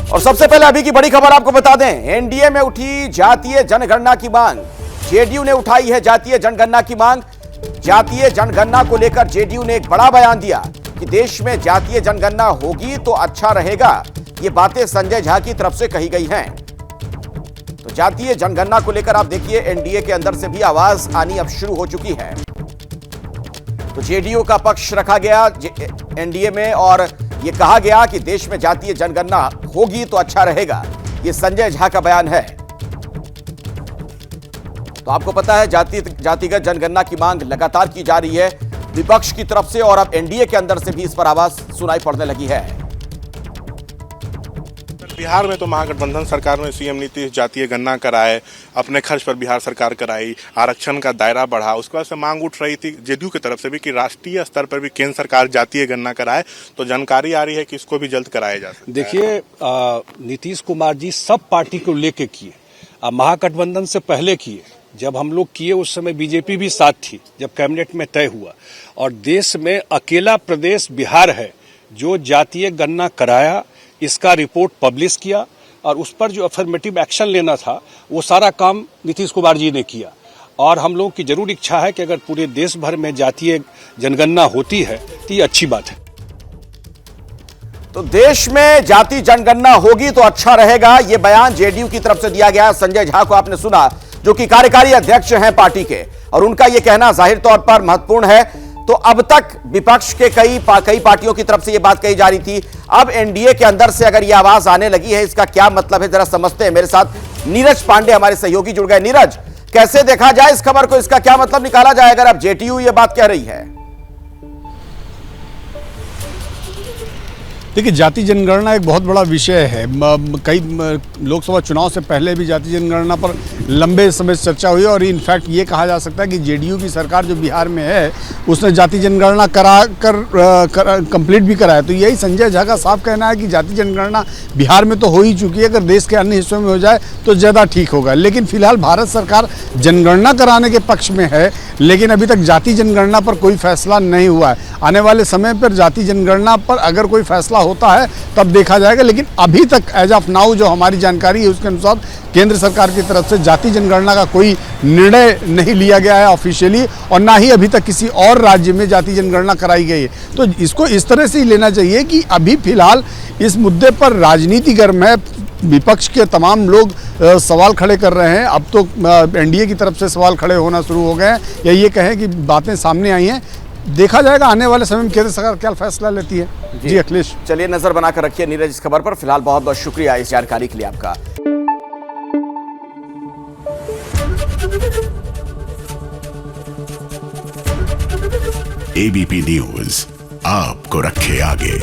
और सबसे पहले अभी की बड़ी खबर आपको बता दें, एनडीए में उठी जातीय जनगणना की मांग। जेडीयू ने उठाई है जातीय जनगणना की मांग। जातीय जनगणना को लेकर जेडीयू ने एक बड़ा बयान दिया कि देश में जातीय जनगणना होगी तो अच्छा रहेगा। ये बातें संजय झा की तरफ से कही गई हैं। तो जातीय जनगणना को लेकर आप देखिए एनडीए के अंदर से भी आवाज आनी अब शुरू हो चुकी है। तो जेडीयू का पक्ष रखा गया एनडीए में और यह कहा गया कि देश में जातीय जनगणना होगी तो अच्छा रहेगा। यह संजय झा का बयान है। तो आपको पता है जातिगत जनगणना की मांग लगातार की जा रही है विपक्ष की तरफ से और अब एनडीए के अंदर से भी इस पर आवाज सुनाई पड़ने लगी है। बिहार में तो महागठबंधन सरकार ने सीएम नीतीश जातीय गणना कराए, अपने खर्च पर बिहार सरकार कराई, आरक्षण का दायरा बढ़ा। उसके बाद से मांग उठ रही थी जेडीयू की तरफ से भी कि राष्ट्रीय स्तर पर भी केंद्र सरकार जातीय गणना कराए। तो जानकारी आ रही है कि इसको भी जल्द कराया जा सकता है। देखिए, नीतीश कुमार जी सब पार्टी को लेके किए, महागठबंधन से पहले किए। जब हम लोग किए उस समय बीजेपी भी साथ थी जब कैबिनेट में तय हुआ। और देश में अकेला प्रदेश बिहार है जो जातीय गणना कराया, इसका रिपोर्ट पब्लिश किया और उस पर जो अफर्मेटिव एक्शन लेना था वो सारा काम नीतीश कुमार जी ने किया। और हम लोगों की जरूर इच्छा है कि अगर पूरे देश भर में जातीय जनगणना होती है तो ये अच्छी बात है। तो देश में जाति जनगणना होगी तो अच्छा रहेगा, यह बयान जेडीयू की तरफ से दिया गया। संजय झा को आपने सुना, जो कि कार्यकारी अध्यक्ष हैं पार्टी के, और उनका यह कहना जाहिर तौर पर महत्वपूर्ण है। तो अब तक विपक्ष के कई पार्टियों की तरफ से यह बात कही जा रही थी, अब एनडीए के अंदर से अगर यह आवाज आने लगी है, इसका क्या मतलब है जरा समझते हैं। मेरे साथ नीरज पांडे हमारे सहयोगी जुड़ गए। नीरज, कैसे देखा जाए इस खबर को, इसका क्या मतलब निकाला जाए अगर अब जेडीयू यह बात कह रही है? देखिए, जाति जनगणना एक बहुत बड़ा विषय है। कई लोकसभा चुनाव से पहले भी जाति जनगणना पर लंबे समय से चर्चा हुई और इनफैक्ट ये कहा जा सकता है कि जेडीयू की सरकार जो बिहार में है उसने जाति जनगणना कंप्लीट भी कराया। तो यही संजय झा का साफ कहना है कि जाति जनगणना बिहार में तो हो ही चुकी है, अगर देश के अन्य हिस्सों में हो जाए तो ज़्यादा ठीक होगा। लेकिन फिलहाल भारत सरकार जनगणना कराने के पक्ष में है, लेकिन अभी तक जाति जनगणना पर कोई फैसला नहीं हुआ है। आने वाले समय पर जाति जनगणना पर अगर कोई फैसला होता है तब देखा जाएगा। लेकिन अभी तक एज ऑफ नाउ जो हमारी जानकारी है उसके अनुसार केंद्र सरकार की तरफ से जाति जनगणना का कोई निर्णय नहीं लिया गया है ऑफिशियली, और ना ही अभी तक किसी और राज्य में जाति जनगणना कराई गई है। तो इसको इस तरह से ही लेना चाहिए कि अभी फिलहाल इस मुद्दे पर राजनीति गर्म है। विपक्ष के तमाम लोग सवाल खड़े कर रहे हैं। अब तो एनडीए की तरफ से सवाल खड़े होना शुरू हो गए हैं, या ये कहें कि बातें सामने आई हैं। देखा जाएगा आने वाले समय में केंद्र सरकार क्या फैसला लेती है। जी अखिलेश, चलिए नजर बनाकर रखिए नीरज इस खबर पर। फिलहाल बहुत बहुत शुक्रिया इस जानकारी के लिए आपका। एबीपी न्यूज आपको रखे आगे।